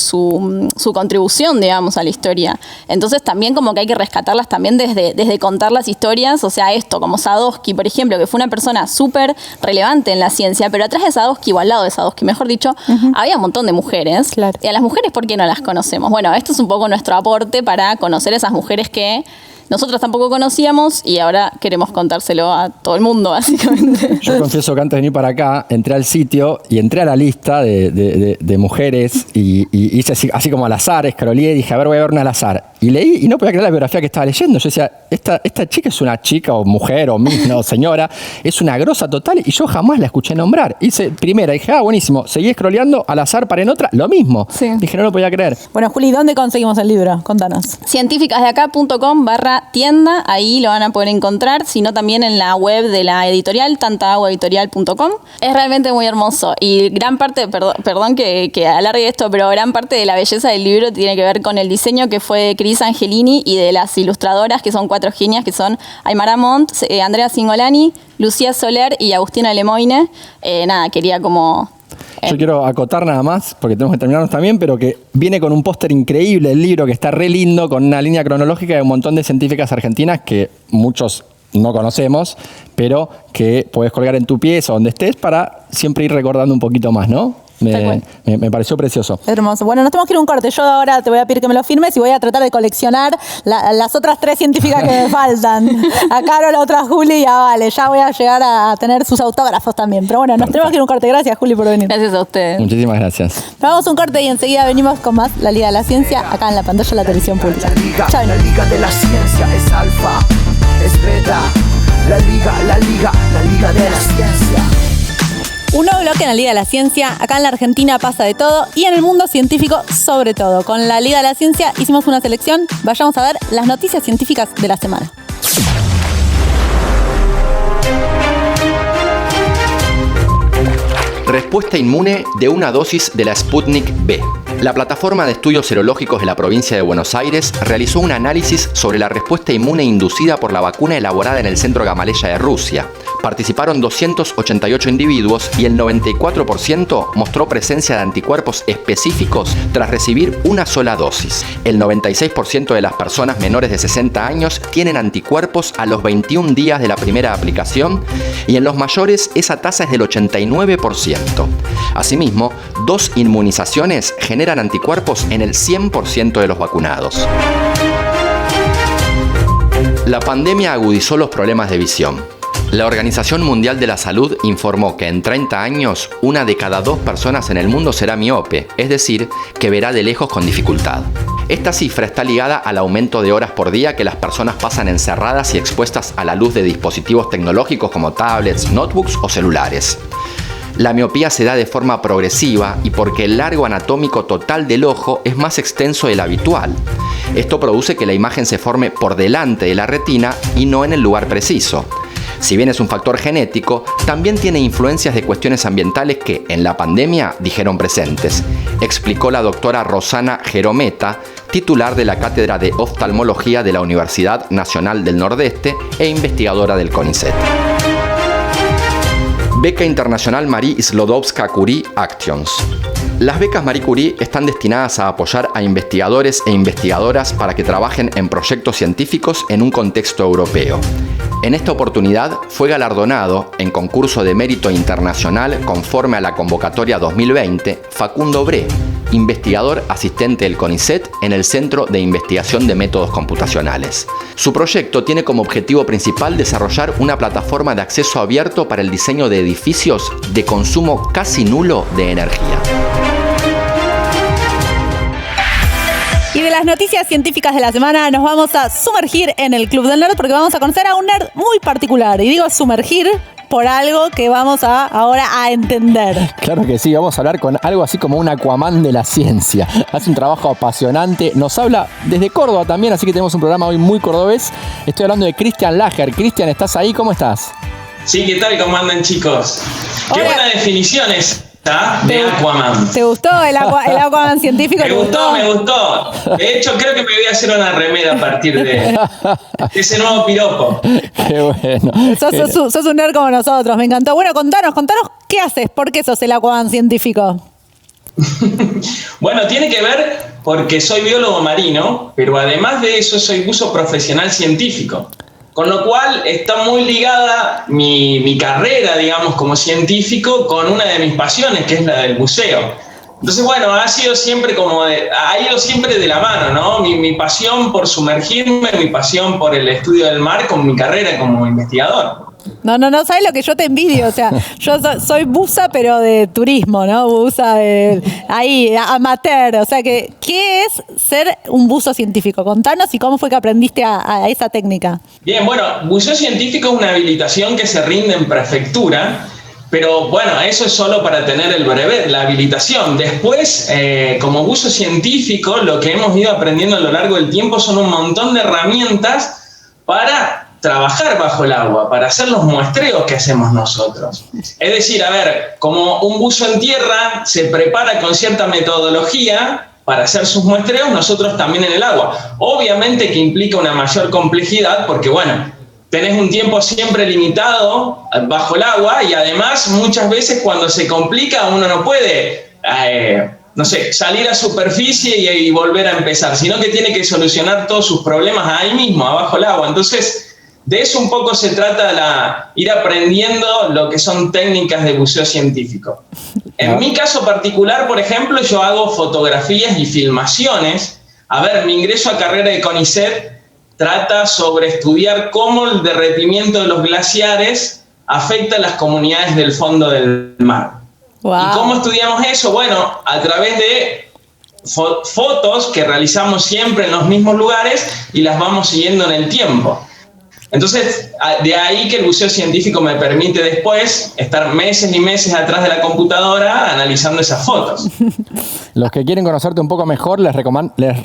contribución, digamos, a la historia. Entonces también como que hay que rescatarlas también desde contar las historias, o sea, esto, como Sadowski, por ejemplo, que fue una persona súper relevante en la ciencia, pero atrás de Sadowski, o al lado de Sadowski, mejor dicho, había un montón de mujeres. Claro. Y a las mujeres, ¿por qué no las conocemos? Bueno, esto es un poco nuestro aporte para conocer esas mujeres que nosotros tampoco conocíamos y ahora queremos contárselo a todo el mundo, básicamente. Yo confieso que antes de venir para acá, entré al sitio y entré a la lista de mujeres y hice así como al azar, escroleé y dije, a ver, voy a ver una al azar. Y leí y no podía creer la biografía que estaba leyendo. Yo decía, esta chica es una chica o mujer o misma o señora, es una grosa total y yo jamás la escuché nombrar. Hice primera, dije, buenísimo. Seguí scrolleando, al azar paré en otra, lo mismo. Sí. Dije, no lo podía creer. Bueno, Juli, ¿dónde conseguimos el libro? Contanos. Cientificasdeacá.com/tienda, ahí lo van a poder encontrar, sino también en la web de la editorial, tantaaguaeditorial.com. Es realmente muy hermoso y gran parte, perdón que alargue esto, pero gran parte de la belleza del libro tiene que ver con el diseño que fue de Cris Angelini y de las ilustradoras, que son 4 genias, que son Aymara Montt, Andrea Singolani, Lucía Soler y Agustina Lemoine. Quería como... Yo quiero acotar nada más, porque tenemos que terminarnos también, pero que viene con un póster increíble el libro, que está re lindo, con una línea cronológica de un montón de científicas argentinas que muchos no conocemos, pero que puedes colgar en tu pieza o donde estés para siempre ir recordando un poquito más, ¿no? Me pareció precioso. Hermoso. Bueno, nos tenemos que ir a un corte. Yo ahora te voy a pedir que me lo firmes y voy a tratar de coleccionar las otras 3 científicas que me faltan. A Caro, la otra Juli y a Vale. Ya voy a llegar a tener sus autógrafos también. Pero bueno, nos tenemos que ir a un corte. Gracias, Juli, por venir. Gracias a ustedes. Muchísimas gracias. Vamos a un corte y enseguida venimos con más La Liga de la Ciencia acá en la pantalla de la televisión pública. La Liga de la Ciencia es alfa, es beta. La Liga de la Ciencia. Un nuevo bloque en la Liga de la Ciencia. Acá en la Argentina pasa de todo y en el mundo científico sobre todo. Con la Liga de la Ciencia hicimos una selección. Vayamos a ver las noticias científicas de la semana. Respuesta inmune de una dosis de la Sputnik V. La plataforma de estudios serológicos de la provincia de Buenos Aires realizó un análisis sobre la respuesta inmune inducida por la vacuna elaborada en el centro Gamaleya de Rusia. Participaron 288 individuos y el 94% mostró presencia de anticuerpos específicos tras recibir una sola dosis. El 96% de las personas menores de 60 años tienen anticuerpos a los 21 días de la primera aplicación y en los mayores esa tasa es del 89%. Asimismo, 2 inmunizaciones generan anticuerpos en el 100% de los vacunados. La pandemia agudizó los problemas de visión. La Organización Mundial de la Salud informó que en 30 años, 1 de cada 2 personas en el mundo será miope, es decir, que verá de lejos con dificultad. Esta cifra está ligada al aumento de horas por día que las personas pasan encerradas y expuestas a la luz de dispositivos tecnológicos como tablets, notebooks o celulares. La miopía se da de forma progresiva y porque el largo anatómico total del ojo es más extenso del habitual. Esto produce que la imagen se forme por delante de la retina y no en el lugar preciso. Si bien es un factor genético, también tiene influencias de cuestiones ambientales que, en la pandemia, dijeron presentes, explicó la doctora Rosana Gerometa, titular de la Cátedra de Oftalmología de la Universidad Nacional del Nordeste e investigadora del CONICET. Beca Internacional Marie Sklodowska-Curie Actions. Las becas Marie Curie están destinadas a apoyar a investigadores e investigadoras para que trabajen en proyectos científicos en un contexto europeo. En esta oportunidad fue galardonado, en concurso de mérito internacional conforme a la convocatoria 2020, Facundo Bre, investigador asistente del CONICET en el Centro de Investigación de Métodos Computacionales. Su proyecto tiene como objetivo principal desarrollar una plataforma de acceso abierto para el diseño de edificios de consumo casi nulo de energía. Y de las noticias científicas de la semana nos vamos a sumergir en el Club del Nerd porque vamos a conocer a un nerd muy particular. Y digo sumergir por algo que vamos ahora a entender. Claro que sí, vamos a hablar con algo así como un Aquaman de la ciencia. Hace un trabajo apasionante, nos habla desde Córdoba también, así que tenemos un programa hoy muy cordobés. Estoy hablando de Cristian Lager. Cristian, ¿estás ahí? ¿Cómo estás? Sí, ¿qué tal? ¿Cómo andan, chicos? Qué buena definición esta de Aquaman. ¿Te gustó el Aquaman científico? Me gustó. De hecho, creo que me voy a hacer una remera a partir de ese nuevo piropo. Qué bueno. Sos un nerd como nosotros, me encantó. Bueno, contanos, ¿qué haces? ¿Por qué sos el Aquaman científico? Bueno, tiene que ver porque soy biólogo marino, pero además de eso soy buzo profesional científico. Con lo cual está muy ligada mi carrera, digamos, como científico con una de mis pasiones, que es la del buceo. Entonces, bueno, ha ido siempre de la mano, ¿no? Mi pasión por sumergirme, mi pasión por el estudio del mar con mi carrera como investigador. No, ¿sabes lo que yo te envidio? O sea, yo soy buza, pero de turismo, ¿no? Buza ahí, amateur. O sea, ¿qué es ser un buzo científico? Contanos y cómo fue que aprendiste a esa técnica. Bien, bueno, buceo científico es una habilitación que se rinde en prefectura, pero bueno, eso es solo para tener el brevet, la habilitación. Después, como buzo científico, lo que hemos ido aprendiendo a lo largo del tiempo son un montón de herramientas para trabajar bajo el agua, para hacer los muestreos que hacemos nosotros. Es decir, a ver, como un buzo en tierra se prepara con cierta metodología para hacer sus muestreos, nosotros también en el agua. Obviamente que implica una mayor complejidad porque, bueno, tenés un tiempo siempre limitado bajo el agua y además muchas veces cuando se complica uno no puede salir a superficie y volver a empezar, sino que tiene que solucionar todos sus problemas ahí mismo, abajo el agua. Entonces, de eso un poco se trata ir aprendiendo lo que son técnicas de buceo científico. En mi caso particular, por ejemplo, yo hago fotografías y filmaciones. A ver, mi ingreso a carrera de CONICET trata sobre estudiar cómo el derretimiento de los glaciares afecta a las comunidades del fondo del mar. Wow. ¿Y cómo estudiamos eso? Bueno, a través de fotos que realizamos siempre en los mismos lugares y las vamos siguiendo en el tiempo. Entonces, de ahí que el buceo científico me permite después estar meses y meses atrás de la computadora analizando esas fotos. Los que quieren conocerte un poco mejor, les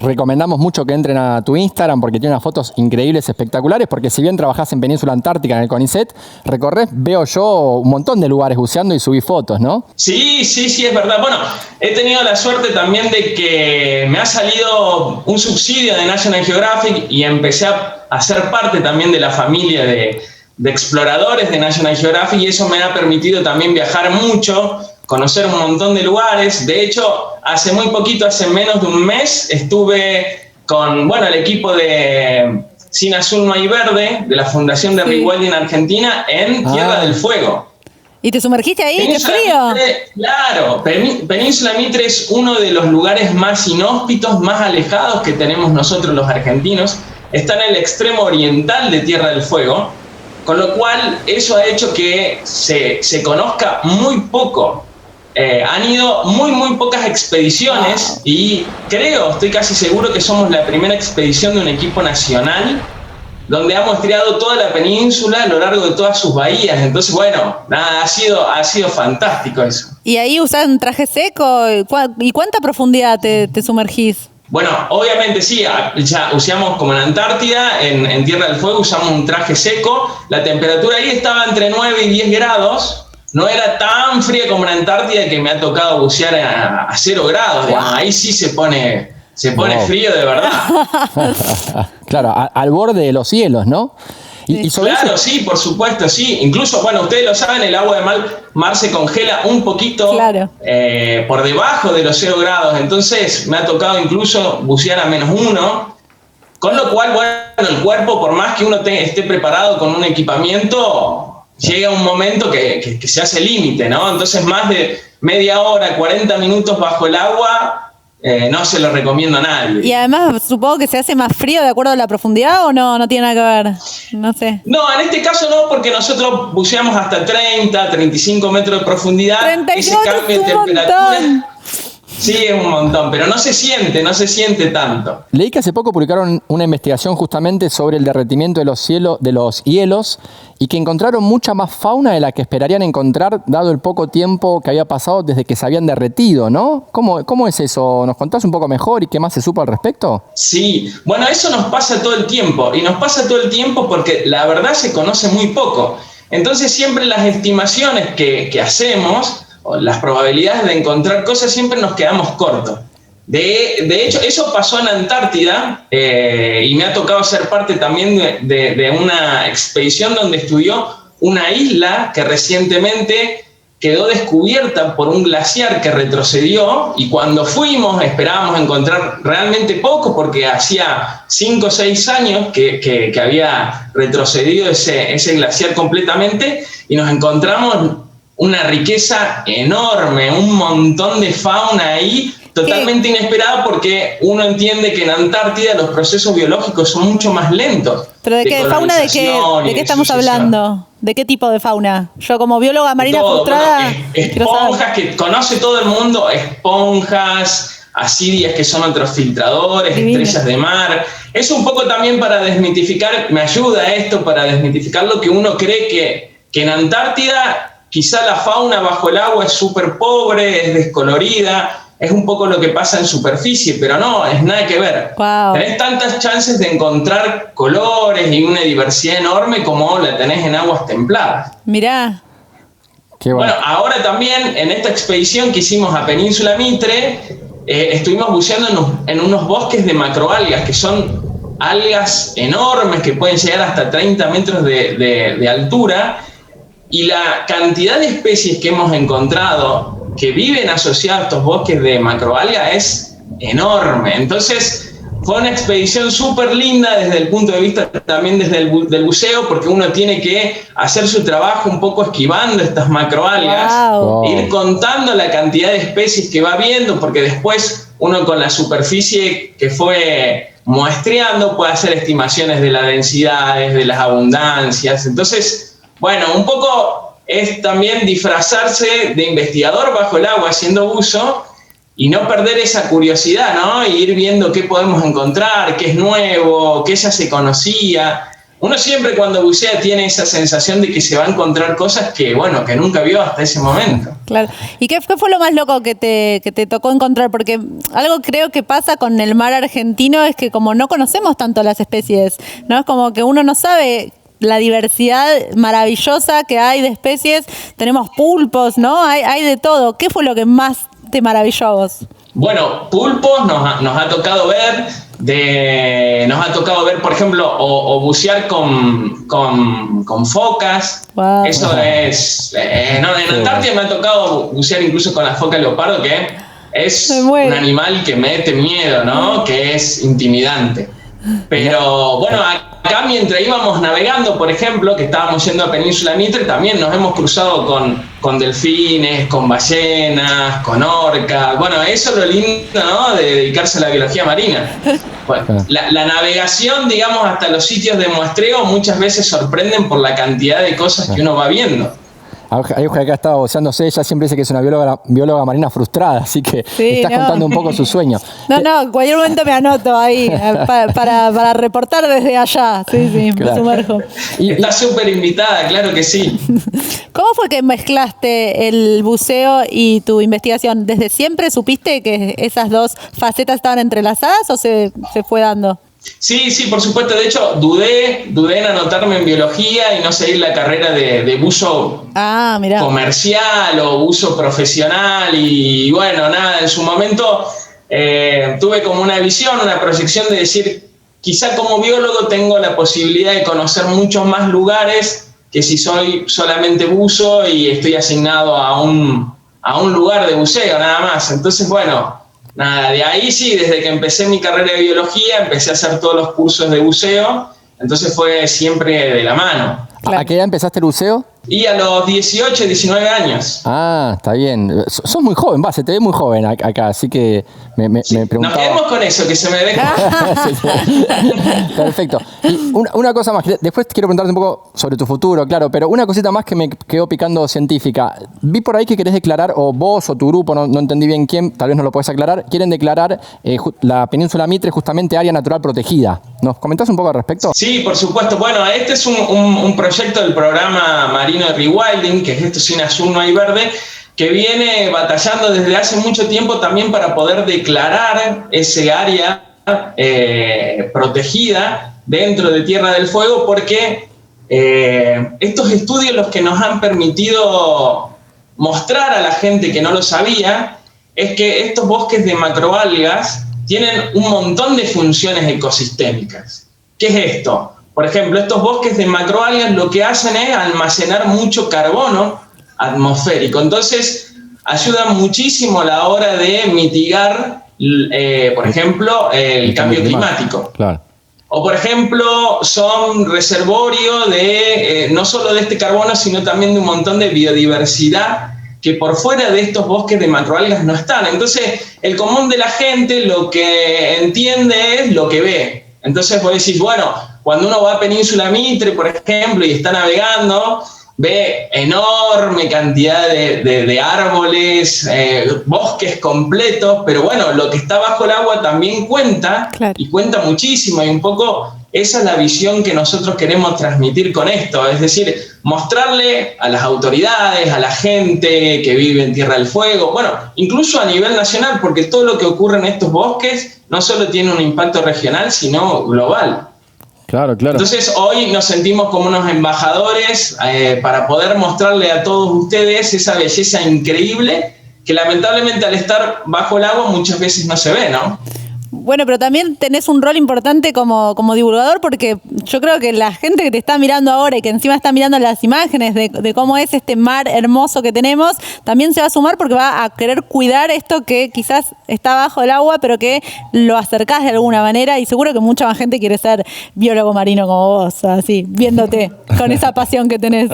recomendamos mucho que entren a tu Instagram porque tiene unas fotos increíbles, espectaculares, porque si bien trabajás en Península Antártica, en el CONICET, recorres, veo yo, un montón de lugares buceando y subí fotos, ¿no? Sí, es verdad. Bueno, he tenido la suerte también de que me ha salido un subsidio de National Geographic y empecé a ser parte también de la familia de exploradores de National Geographic y eso me ha permitido también viajar mucho, conocer un montón de lugares. De hecho, hace muy poquito, hace menos de un mes, estuve con el equipo de Sin Azul No Hay Verde, de la Fundación de Rick Welding Argentina, en Tierra del Fuego. ¿Y te sumergiste ahí? ¡Qué frío! Mitre, claro, Península Mitre es uno de los lugares más inhóspitos, más alejados que tenemos nosotros los argentinos. Está en el extremo oriental de Tierra del Fuego, con lo cual eso ha hecho que se conozca muy poco. Han ido muy pocas expediciones y estoy casi seguro que somos la primera expedición de un equipo nacional donde ha muestreado toda la península a lo largo de todas sus bahías. Entonces, bueno, nada, ha sido fantástico eso. ¿Y ahí usás un traje seco? ¿Y cuánta profundidad te sumergís? Bueno, obviamente sí, ya usamos como en Antártida, en Tierra del Fuego usamos un traje seco. La temperatura ahí estaba entre 9 y 10 grados. No era tan fría como en Antártida, que me ha tocado bucear a 0 grados. Digamos. Ahí sí se pone frío de verdad. Claro, al borde de los cielos, ¿no? Y claro, sí, por supuesto, sí. Incluso, bueno, ustedes lo saben, el agua de mar se congela un poquito por debajo de los 0 grados. Entonces me ha tocado incluso bucear a -1. Con lo cual, bueno, el cuerpo, por más que uno esté preparado con un equipamiento, llega un momento que se hace límite, ¿no? Entonces más de media hora, 40 minutos bajo el agua, no se lo recomiendo a nadie. Y además supongo que se hace más frío de acuerdo a la profundidad, ¿o no tiene nada que ver? No sé. No, en este caso no, porque nosotros buceamos hasta 30, 35 metros de profundidad. 35 ese cambio de temperatura. Sí, es un montón, pero no se siente tanto. Leí que hace poco publicaron una investigación justamente sobre el derretimiento de los hielos y que encontraron mucha más fauna de la que esperarían encontrar dado el poco tiempo que había pasado desde que se habían derretido, ¿no? ¿Cómo es eso? ¿Nos contás un poco mejor y qué más se supo al respecto? Sí, bueno, eso nos pasa todo el tiempo, y nos pasa todo el tiempo porque la verdad se conoce muy poco. Entonces siempre las estimaciones que hacemos, o las probabilidades de encontrar cosas, siempre nos quedamos cortos. De hecho, eso pasó en Antártida, y me ha tocado ser parte también de una expedición donde estudió una isla que recientemente quedó descubierta por un glaciar que retrocedió, y cuando fuimos esperábamos encontrar realmente poco, porque hacía 5 o 6 años que había retrocedido ese glaciar completamente, y nos encontramos una riqueza enorme, un montón de fauna ahí, totalmente inesperada, porque uno entiende que en Antártida los procesos biológicos son mucho más lentos. ¿Pero de qué fauna, de qué estamos hablando? ¿De qué tipo de fauna? Yo como bióloga marina frustrada... Bueno, esponjas que conoce todo el mundo, esponjas, asidias que son otros filtradores, estrellas de mar. Es un poco también para desmitificar, me ayuda esto para desmitificar lo que uno cree que en Antártida quizá la fauna bajo el agua es súper pobre, es descolorida, es un poco lo que pasa en superficie, pero no, es nada que ver. Wow. Tenés tantas chances de encontrar colores y una diversidad enorme como la tenés en aguas templadas. Mirá. Qué bueno, ahora también en esta expedición que hicimos a Península Mitre, estuvimos buceando en unos bosques de macroalgas, que son algas enormes que pueden llegar hasta 30 metros de altura, y la cantidad de especies que hemos encontrado que viven asociados a estos bosques de macroalga es enorme. Entonces fue una expedición súper linda desde el punto de vista también del buceo, porque uno tiene que hacer su trabajo un poco esquivando estas macroalgas, ir contando la cantidad de especies que va viendo, porque después uno con la superficie que fue muestreando puede hacer estimaciones de las densidades, de las abundancias. Entonces, bueno, un poco es también disfrazarse de investigador bajo el agua haciendo buzo y no perder esa curiosidad, ¿no? Y ir viendo qué podemos encontrar, qué es nuevo, qué ya se conocía. Uno siempre cuando bucea tiene esa sensación de que se va a encontrar cosas que, bueno, que nunca vio hasta ese momento. Claro. ¿Y qué fue lo más loco que te tocó encontrar? Porque algo creo que pasa con el mar argentino es que como no conocemos tanto las especies, ¿no? Es como que uno no sabe la diversidad maravillosa que hay de especies. Tenemos pulpos, ¿no? Hay de todo. ¿Qué fue lo que más te maravilló a vos? Bueno, pulpos nos ha tocado ver, por ejemplo, o bucear con focas. Wow. Eso es... en Antártida me ha tocado bucear incluso con la foca leopardo, que es un animal que mete miedo, ¿no? Que es intimidante. Pero bueno, acá mientras íbamos navegando, por ejemplo, que estábamos yendo a Península Mitre, también nos hemos cruzado con delfines, con ballenas, con orcas. Bueno, eso es lo lindo, ¿no?, de dedicarse a la biología marina. Bueno, la navegación, digamos, hasta los sitios de muestreo muchas veces sorprenden por la cantidad de cosas que uno va viendo. Ayuja, acá estaba voceándose, ella siempre dice que es una bióloga marina frustrada, así que estás contando un poco su sueño. No, en cualquier momento me anoto ahí para reportar desde allá. Sí, claro. Me sumerjo. Está súper invitada, claro que sí. ¿Cómo fue que mezclaste el buceo y tu investigación? ¿Desde siempre supiste que esas dos facetas estaban entrelazadas o se fue dando? Sí, por supuesto. De hecho, dudé en anotarme en biología y no seguir la carrera de buzo comercial o buzo profesional. Y bueno, nada, en su momento tuve como una visión, una proyección de decir, quizá como biólogo tengo la posibilidad de conocer muchos más lugares que si soy solamente buzo y estoy asignado a un lugar de buceo nada más. Entonces, bueno, nada, de ahí sí, desde que empecé mi carrera de biología, empecé a hacer todos los cursos de buceo, entonces fue siempre de la mano. Claro. ¿A qué edad empezaste el buceo? Y a los 18, 19 años. Ah, está bien. Sos muy joven, se te ve muy joven acá, así que me preguntaba... Nos quedemos con eso, que se me ve sí. Perfecto. Y una cosa más, después quiero preguntarte un poco sobre tu futuro, claro, pero una cosita más que me quedó picando científica. Vi por ahí que querés declarar, o vos o tu grupo, no entendí bien quién, tal vez no lo podés aclarar, quieren declarar la Península Mitre justamente área natural protegida. ¿Nos comentás un poco al respecto? Sí, por supuesto. Bueno, este es un proyecto del programa marino de rewilding, que es esto sin azul no hay verde, que viene batallando desde hace mucho tiempo también para poder declarar ese área protegida dentro de Tierra del Fuego, porque estos estudios los que nos han permitido mostrar a la gente que no lo sabía es que estos bosques de macroalgas tienen un montón de funciones ecosistémicas. ¿Qué es esto? Por ejemplo, estos bosques de macroalgas lo que hacen es almacenar mucho carbono atmosférico. Entonces, ayudan muchísimo a la hora de mitigar, por ejemplo, el cambio climático. Claro. O, por ejemplo, son reservorio de no solo de este carbono, sino también de un montón de biodiversidad que por fuera de estos bosques de macroalgas no están. Entonces, el común de la gente lo que entiende es lo que ve. Entonces vos decís, bueno, cuando uno va a Península Mitre, por ejemplo, y está navegando, ve enorme cantidad de árboles, bosques completos, pero bueno, lo que está bajo el agua también cuenta, claro, y cuenta muchísimo, y un poco esa es la visión que nosotros queremos transmitir con esto, es decir, mostrarle a las autoridades, a la gente que vive en Tierra del Fuego, bueno, incluso a nivel nacional, porque todo lo que ocurre en estos bosques no solo tiene un impacto regional, sino global. Claro. Entonces hoy nos sentimos como unos embajadores para poder mostrarle a todos ustedes esa belleza increíble que lamentablemente al estar bajo el agua muchas veces no se ve, ¿no? Bueno, pero también tenés un rol importante como divulgador, porque yo creo que la gente que te está mirando ahora y que encima está mirando las imágenes de cómo es este mar hermoso que tenemos, también se va a sumar porque va a querer cuidar esto que quizás está bajo el agua, pero que lo acercás de alguna manera, y seguro que mucha más gente quiere ser biólogo marino como vos, así, viéndote con esa pasión que tenés.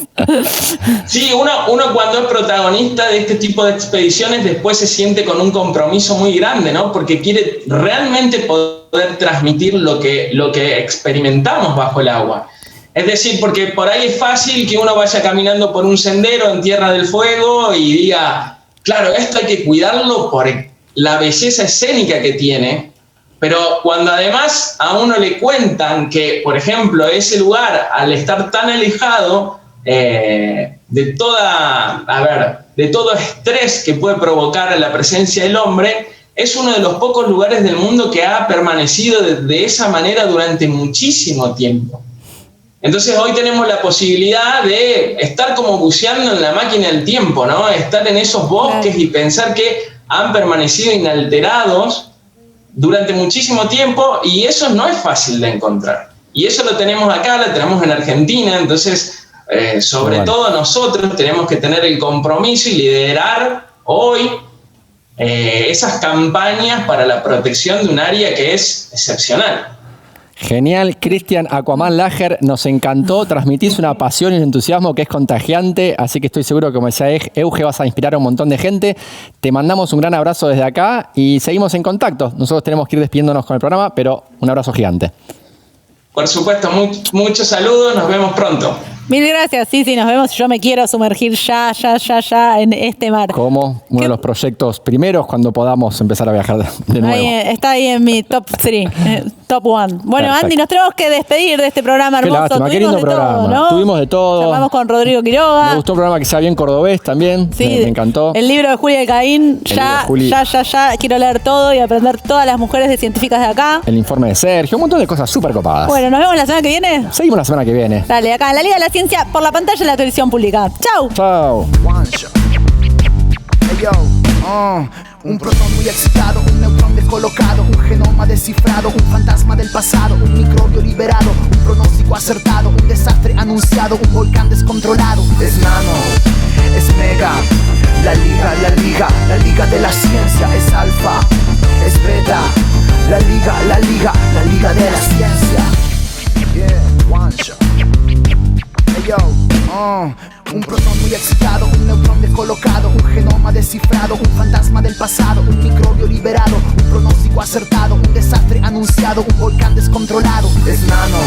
Sí, uno cuando es protagonista de este tipo de expediciones después se siente con un compromiso muy grande, ¿no? Porque quiere realmente poder transmitir lo que experimentamos bajo el agua. Es decir, porque por ahí es fácil que uno vaya caminando por un sendero en Tierra del Fuego y diga, claro, esto hay que cuidarlo por la belleza escénica que tiene, pero cuando además a uno le cuentan que, por ejemplo, ese lugar, al estar tan alejado de todo estrés que puede provocar la presencia del hombre, es uno de los pocos lugares del mundo que ha permanecido de esa manera durante muchísimo tiempo. Entonces hoy tenemos la posibilidad de estar como buceando en la máquina del tiempo, ¿no? Estar en esos bosques y pensar que han permanecido inalterados durante muchísimo tiempo, y eso no es fácil de encontrar. Y eso lo tenemos acá, lo tenemos en Argentina, entonces sobre todo nosotros tenemos que tener el compromiso y liderar hoy esas campañas para la protección de un área que es excepcional. Genial, Cristian Aquaman Lager, nos encantó, transmitís una pasión y un entusiasmo que es contagiante, así que estoy seguro que como decía Euge vas a inspirar a un montón de gente. Te mandamos un gran abrazo desde acá y seguimos en contacto. Nosotros tenemos que ir despidiéndonos con el programa, pero un abrazo gigante. Por supuesto, muchos saludos, nos vemos pronto. Mil gracias, sí, nos vemos. Yo me quiero sumergir ya en este mar. Como uno de los proyectos primeros cuando podamos empezar a viajar de nuevo. Está ahí en mi top 3, top 1. Bueno, Perfecto. Andy, nos tenemos que despedir de este programa hermoso. Qué lástima, qué lindo programa. Todo, ¿no? Tuvimos de todo. Hablamos con Rodrigo Quiroga. Me gustó un programa que sea bien cordobés también. Sí, me encantó. El libro de Julia Caín. Ya. Quiero leer todo y aprender todas las mujeres de científicas de acá. El informe de Sergio, un montón de cosas súper copadas. Bueno, nos vemos la semana que viene. Seguimos la semana que viene. Dale, acá en la Liga de la Ciencia, por la pantalla de la televisión pública. ¡Chau! Chao. Un protón muy excitado, un neutrón descolocado, un genoma descifrado, un fantasma del pasado, un microbio liberado, un pronóstico acertado, un desastre anunciado, un volcán descontrolado. Es nano, es mega, la liga de la ciencia. Es alfa, es beta, la liga de la ciencia. Yeah, one shot. Hey yo, un protón muy excitado, un neutrón descolocado, un genoma descifrado, un fantasma del pasado, un microbio liberado, un pronóstico acertado, un desastre anunciado, un volcán descontrolado. Es nano,